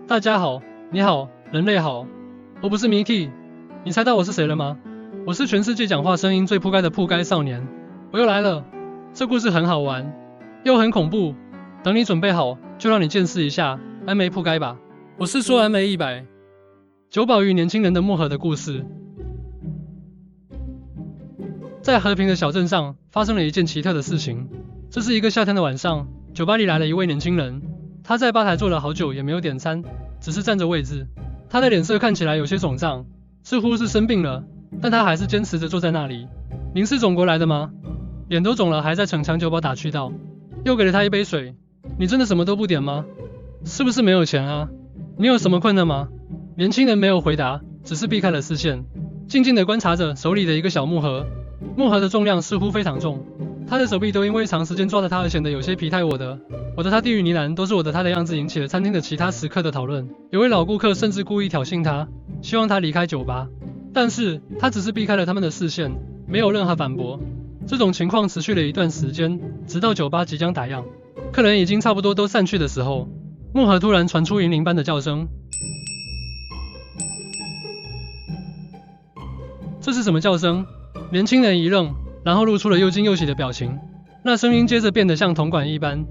大家好，你好，人类好，我不是 Mickey， 你猜到我是谁了吗？我是全世界讲话声音最扑街的扑街少年，我又来了。这故事很好玩，又很恐怖，等你准备好，就让你见识一下安梅扑街吧。我是说安梅100。酒保与年轻人的漠河的故事。在和平的小镇上发生了一件奇特的事情。这是一个夏天的晚上，酒吧里来了一位年轻人，他在吧台坐了好久也没有点餐，只是占着位置。他的脸色看起来有些肿胀，似乎是生病了，但他还是坚持着坐在那里。您是肿过来的吗？脸都肿了还在逞强酒保打趣道，又给了他一杯水。你真的什么都不点吗？是不是没有钱啊？你有什么困难吗？年轻人没有回答，只是避开了视线，静静地观察着手里的一个小木盒。木盒的重量似乎非常重，他的手臂都因为长时间抓着它而显得有些疲态。我的他地狱呢喃都是我的他的样子引起了餐厅的其他食客的讨论。有位老顾客甚至故意挑衅他，希望他离开酒吧，但是他只是避开了他们的视线，没有任何反驳。这种情况持续了一段时间，直到酒吧即将打烊，客人已经差不多都散去的时候，木盒突然传出银铃般的叫声。这是什么叫声？年轻人一愣，然后露出了又惊又喜的表情。那声音接着变得像铜管一般。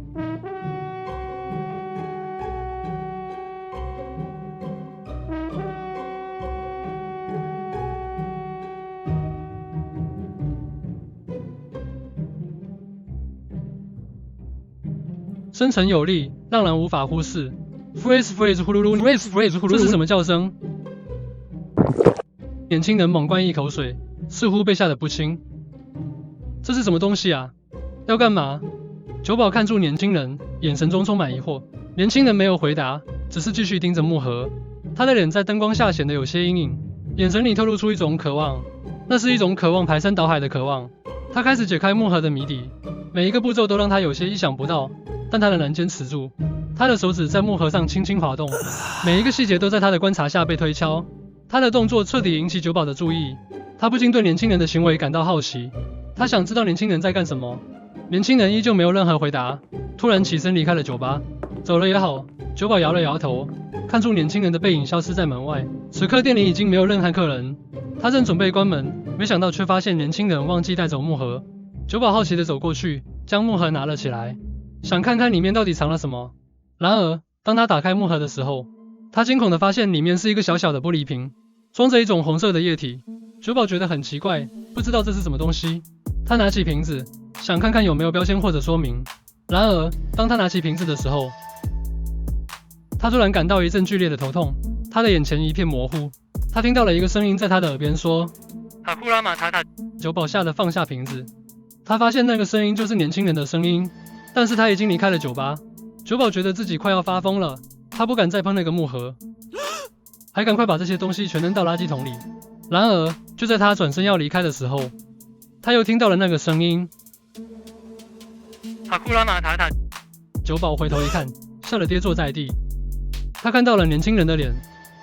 深沉有力，让人无法忽视。Freeze 呼噜噜 Freeze 呼噜噜，这是什么叫声？年轻人猛灌一口水，似乎被吓得不轻。这是什么东西啊？要干嘛？酒保看住年轻人，眼神中充满疑惑。年轻人没有回答，只是继续盯着木盒。他的脸在灯光下显得有些阴影，眼神里透露出一种渴望，那是一种渴望排山倒海的渴望。他开始解开木盒的谜底，每一个步骤都让他有些意想不到，但他仍然坚持住。他的手指在木盒上轻轻滑动，每一个细节都在他的观察下被推敲。他的动作彻底引起酒保的注意，他不禁对年轻人的行为感到好奇。他想知道年轻人在干什么。年轻人依旧没有任何回答，突然起身离开了酒吧。走了也好，酒保摇了摇头，看住年轻人的背影消失在门外。此刻店里已经没有任何客人，他正准备关门，没想到却发现年轻人忘记带走木盒。酒保好奇地走过去，将木盒拿了起来，想看看里面到底藏了什么。然而，当他打开木盒的时候，他惊恐地发现里面是一个小小的玻璃瓶，装着一种红色的液体。酒保觉得很奇怪，不知道这是什么东西。他拿起瓶子，想看看有没有标签或者说明。然而，当他拿起瓶子的时候，他突然感到一阵剧烈的头痛，他的眼前一片模糊。他听到了一个声音在他的耳边说：哈库拉马塔塔。酒保吓得放下瓶子，他发现那个声音就是年轻人的声音，但是他已经离开了酒吧。酒保觉得自己快要发疯了，他不敢再碰那个木盒，还赶快把这些东西全扔到垃圾桶里。然而，就在他转身要离开的时候，他又听到了那个声音。哈库拉马塔塔。酒保回头一看，吓得跌坐在地。他看到了年轻人的脸，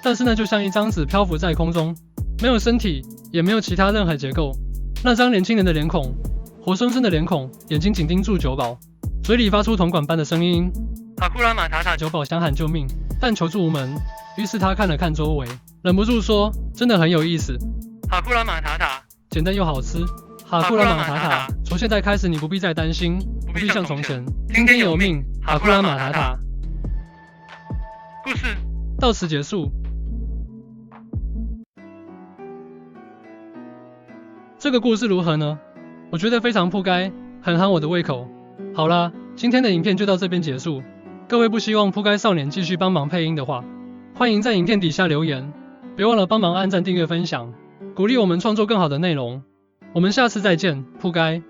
但是那就像一张纸漂浮在空中，没有身体，也没有其他任何结构。那张年轻人的脸孔，活生生的脸孔，眼睛紧盯住酒保，嘴里发出铜管般的声音。哈库拉马塔塔。酒保想喊救命，但求助无门，于是他看了看周围，忍不住说：真的很有意思。哈库拉马塔塔，简单又好吃。哈库拉马塔塔，从现在开始你不必再担心，不必像从前听天由命。哈库拉马塔塔。故事到此结束。这个故事如何呢？我觉得非常扑街，很合我的胃口。好啦，今天的影片就到这边结束。各位不希望扑街少年继续帮忙配音的话，欢迎在影片底下留言，别忘了帮忙按赞、订阅、分享，鼓励我们创作更好的内容。我们下次再见，扑街。